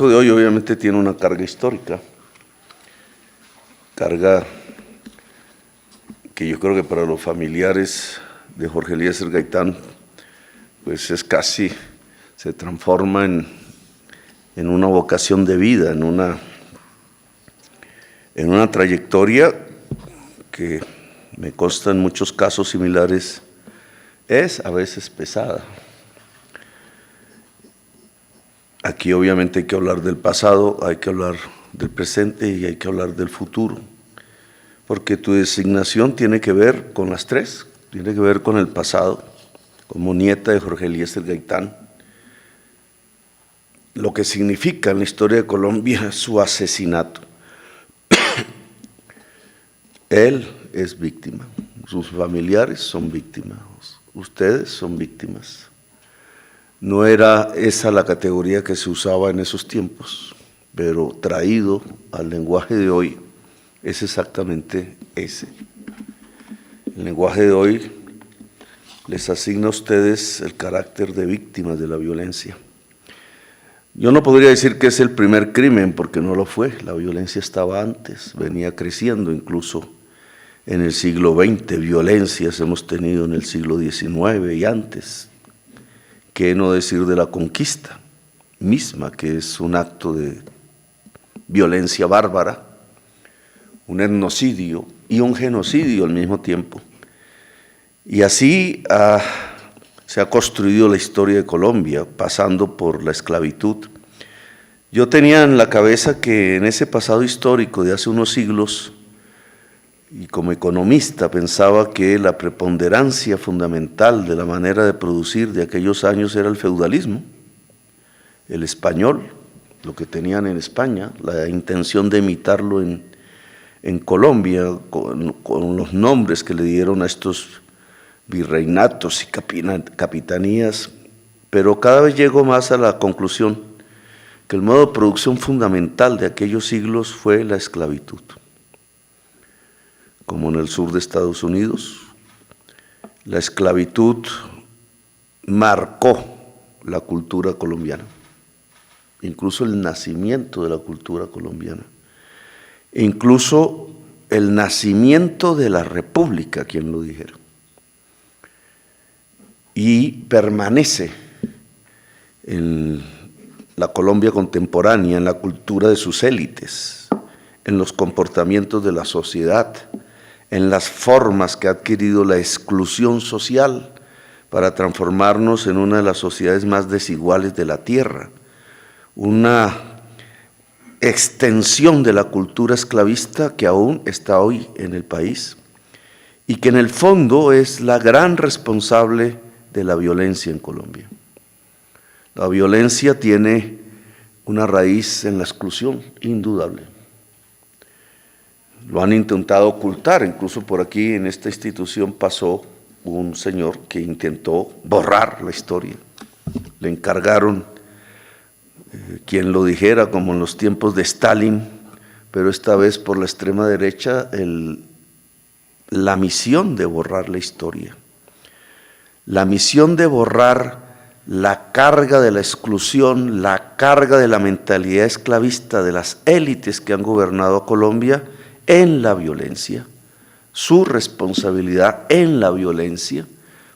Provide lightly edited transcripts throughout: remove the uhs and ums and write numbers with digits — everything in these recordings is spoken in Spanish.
acto de hoy obviamente tiene una carga histórica, carga que yo creo que para los familiares de Jorge Eliezer Gaitán, pues es casi, se transforma en una vocación de vida, en una trayectoria que me consta en muchos casos similares, es a veces pesada. Aquí obviamente hay que hablar del pasado, hay que hablar del presente y hay que hablar del futuro, porque tu designación tiene que ver con las tres, tiene que ver con el pasado, como nieta de Jorge Eliezer Gaitán, lo que significa en la historia de Colombia su asesinato. Él es víctima, sus familiares son víctimas, ustedes son víctimas. No era esa la categoría que se usaba en esos tiempos, pero traído al lenguaje de hoy es exactamente ese. El lenguaje de hoy les asigna a ustedes el carácter de víctimas de la violencia. Yo no podría decir que es el primer crimen, porque no lo fue, la violencia estaba antes, venía creciendo incluso en el siglo XX, violencias hemos tenido en el siglo XIX y antes. ¿Qué no decir de la conquista misma, que es un acto de violencia bárbara, un etnocidio y un genocidio al mismo tiempo? Y así se ha construido la historia de Colombia, pasando por la esclavitud. Yo tenía en la cabeza que en ese pasado histórico de hace unos siglos, y como economista pensaba que la preponderancia fundamental de la manera de producir de aquellos años era el feudalismo, el español, lo que tenían en España, la intención de imitarlo en Colombia, con los nombres que le dieron a estos virreinatos y capitanías, pero cada vez llego más a la conclusión que el modo de producción fundamental de aquellos siglos fue la esclavitud. Como en el sur de Estados Unidos, la esclavitud marcó la cultura colombiana, incluso el nacimiento de la cultura colombiana, incluso el nacimiento de la república, quien lo dijera, y permanece en la Colombia contemporánea, en la cultura de sus élites, en los comportamientos de la sociedad, en las formas que ha adquirido la exclusión social para transformarnos en una de las sociedades más desiguales de la tierra, una extensión de la cultura esclavista que aún está hoy en el país y que en el fondo es la gran responsable de la violencia en Colombia. La violencia tiene una raíz en la exclusión, indudable. Lo han intentado ocultar, incluso por aquí en esta institución pasó un señor que intentó borrar la historia. Le encargaron, quien lo dijera, como en los tiempos de Stalin, pero esta vez por la extrema derecha, la misión de borrar la historia. La misión de borrar la carga de la exclusión, la carga de la mentalidad esclavista de las élites que han gobernado a Colombia, en la violencia, su responsabilidad en la violencia,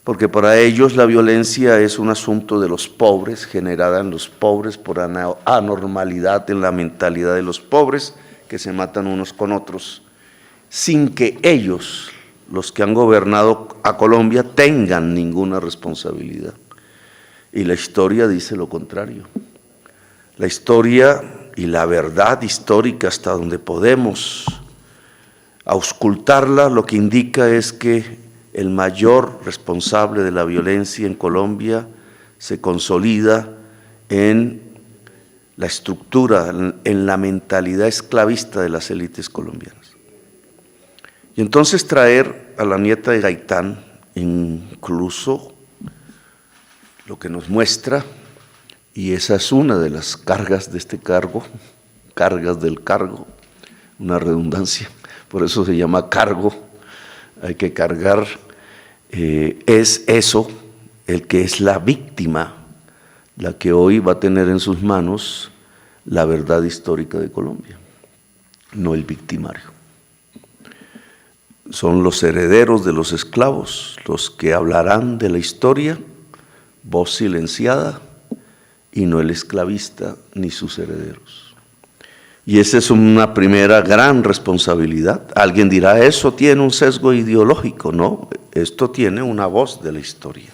porque para ellos la violencia es un asunto de los pobres, generada en los pobres por anormalidad en la mentalidad de los pobres, que se matan unos con otros, sin que ellos, los que han gobernado a Colombia, tengan ninguna responsabilidad. Y la historia dice lo contrario. La historia y la verdad histórica, hasta donde podemos auscultarla, lo que indica es que el mayor responsable de la violencia en Colombia se consolida en la estructura, en la mentalidad esclavista de las élites colombianas. Y entonces traer a la nieta de Gaitán, incluso lo que nos muestra, y esa es una de las cargas de este cargo, cargas del cargo, una redundancia, por eso se llama cargo, hay que cargar, es eso, el que es la víctima, la que hoy va a tener en sus manos la verdad histórica de Colombia, no el victimario. Son los herederos de los esclavos los que hablarán de la historia, voz silenciada, y no el esclavista ni sus herederos. Y esa es una primera gran responsabilidad. Alguien dirá, eso tiene un sesgo ideológico. No, esto tiene una voz de la historia.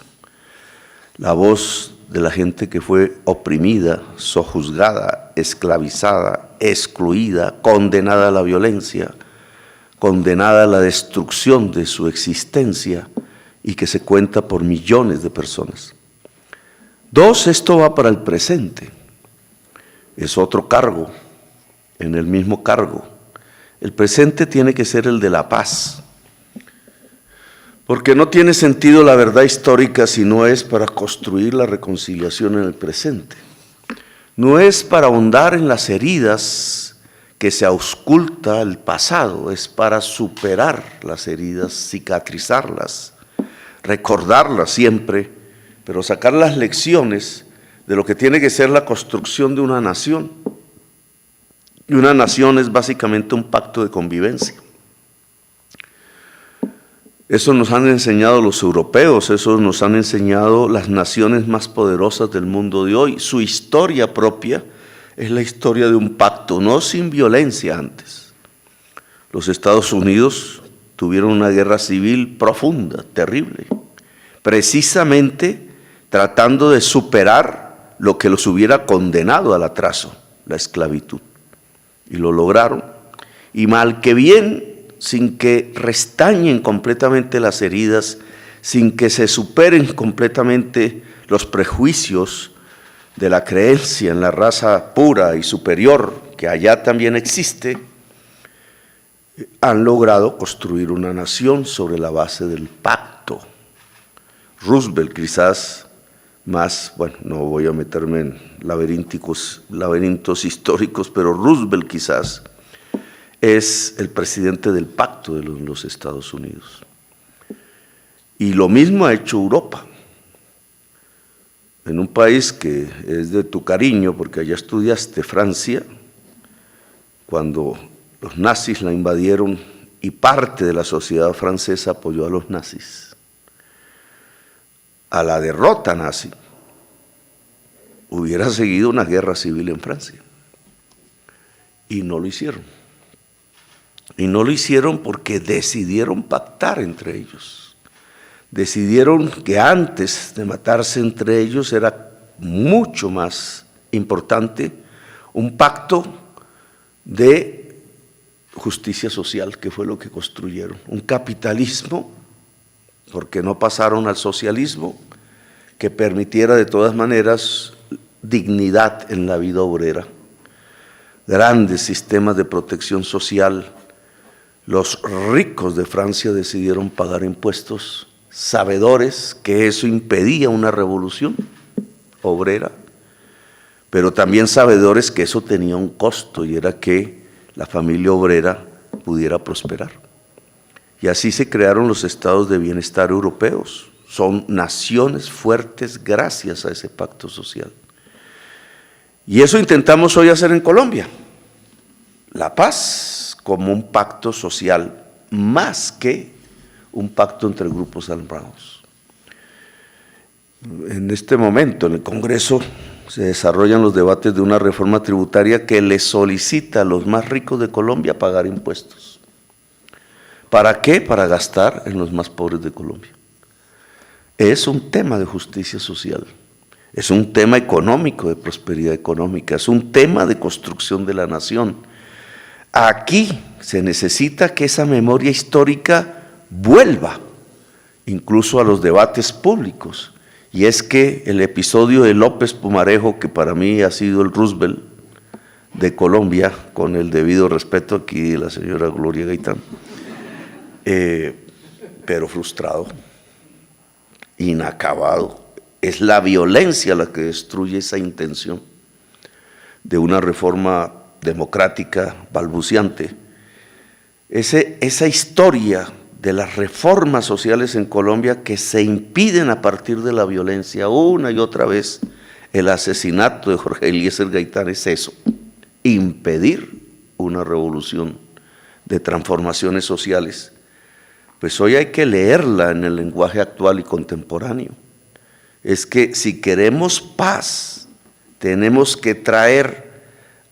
La voz de la gente que fue oprimida, sojuzgada, esclavizada, excluida, condenada a la violencia, condenada a la destrucción de su existencia y que se cuenta por millones de personas. Dos, esto va para el presente. Es otro cargo, en el mismo cargo. El presente tiene que ser el de la paz, porque no tiene sentido la verdad histórica si no es para construir la reconciliación en el presente. No es para ahondar en las heridas que se ausculta el pasado, es para superar las heridas, cicatrizarlas, recordarlas siempre, pero sacar las lecciones de lo que tiene que ser la construcción de una nación. Y una nación es básicamente un pacto de convivencia. Eso nos han enseñado los europeos, eso nos han enseñado las naciones más poderosas del mundo de hoy. Su historia propia es la historia de un pacto, no sin violencia antes. Los Estados Unidos tuvieron una guerra civil profunda, terrible, precisamente tratando de superar lo que los hubiera condenado al atraso, la esclavitud. Y lo lograron. Y mal que bien, sin que restañen completamente las heridas, sin que se superen completamente los prejuicios de la creencia en la raza pura y superior que allá también existe, han logrado construir una nación sobre la base del pacto. Roosevelt quizás más, bueno, no voy a meterme en laberintos históricos, pero Roosevelt quizás es el presidente del pacto de los Estados Unidos. Y lo mismo ha hecho Europa. En un país que es de tu cariño, porque allá estudiaste, Francia, cuando los nazis la invadieron y parte de la sociedad francesa apoyó a los nazis, a la derrota nazi, hubiera seguido una guerra civil en Francia. Y no lo hicieron. Y no lo hicieron porque decidieron pactar entre ellos. Decidieron que antes de matarse entre ellos era mucho más importante un pacto de justicia social, que fue lo que construyeron. Un capitalismo, porque no pasaron al socialismo, que permitiera de todas maneras dignidad en la vida obrera. Grandes sistemas de protección social. Los ricos de Francia decidieron pagar impuestos, sabedores que eso impedía una revolución obrera, pero también sabedores que eso tenía un costo, y era que la familia obrera pudiera prosperar. Y así se crearon los estados de bienestar europeos. Son naciones fuertes gracias a ese pacto social. Y eso intentamos hoy hacer en Colombia. La paz como un pacto social, más que un pacto entre grupos armados. En este momento, en el Congreso, se desarrollan los debates de una reforma tributaria que le solicita a los más ricos de Colombia pagar impuestos. ¿Para qué? Para gastar en los más pobres de Colombia. Es un tema de justicia social, es un tema económico, de prosperidad económica, es un tema de construcción de la nación. Aquí se necesita que esa memoria histórica vuelva incluso a los debates públicos, y es que el episodio de López Pumarejo, que para mí ha sido el Roosevelt de Colombia, con el debido respeto aquí de la señora Gloria Gaitán, pero frustrado, inacabado, es la violencia la que destruye esa intención de una reforma democrática balbuciante. Esa historia de las reformas sociales en Colombia que se impiden a partir de la violencia una y otra vez. El asesinato de Jorge Eliezer Gaitán es eso. impedir una revolución de transformaciones sociales, pues hoy hay que leerla en el lenguaje actual y contemporáneo. Es que si queremos paz, tenemos que traer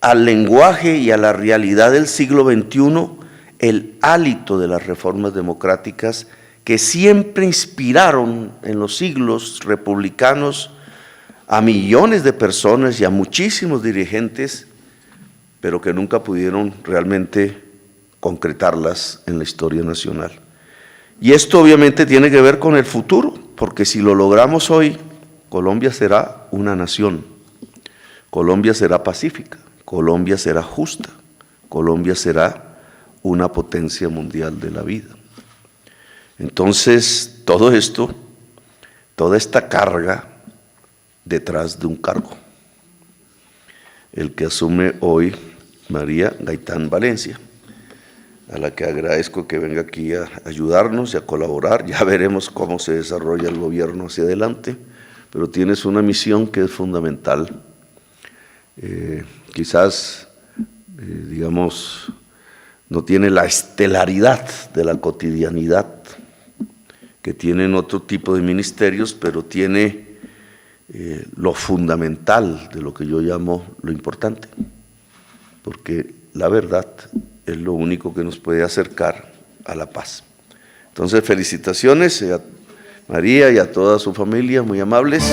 al lenguaje y a la realidad del siglo XXI el hálito de las reformas democráticas que siempre inspiraron en los siglos republicanos a millones de personas y a muchísimos dirigentes, pero que nunca pudieron realmente concretarlas en la historia nacional. Y esto obviamente tiene que ver con el futuro, porque si lo logramos hoy, Colombia será una nación, Colombia será pacífica, Colombia será justa, Colombia será una potencia mundial de la vida. Entonces, todo esto, toda esta carga detrás de un cargo, el que asume hoy María Gaitán Valencia, a la que agradezco que venga aquí a ayudarnos y a colaborar. Ya veremos cómo se desarrolla el gobierno hacia adelante, pero tienes una misión que es fundamental. Quizás, digamos, no tiene la estelaridad de la cotidianidad que tienen otro tipo de ministerios, pero tiene lo fundamental de lo que yo llamo lo importante, porque la verdad es lo único que nos puede acercar a la paz. Entonces, felicitaciones a María y a toda su familia, muy amables.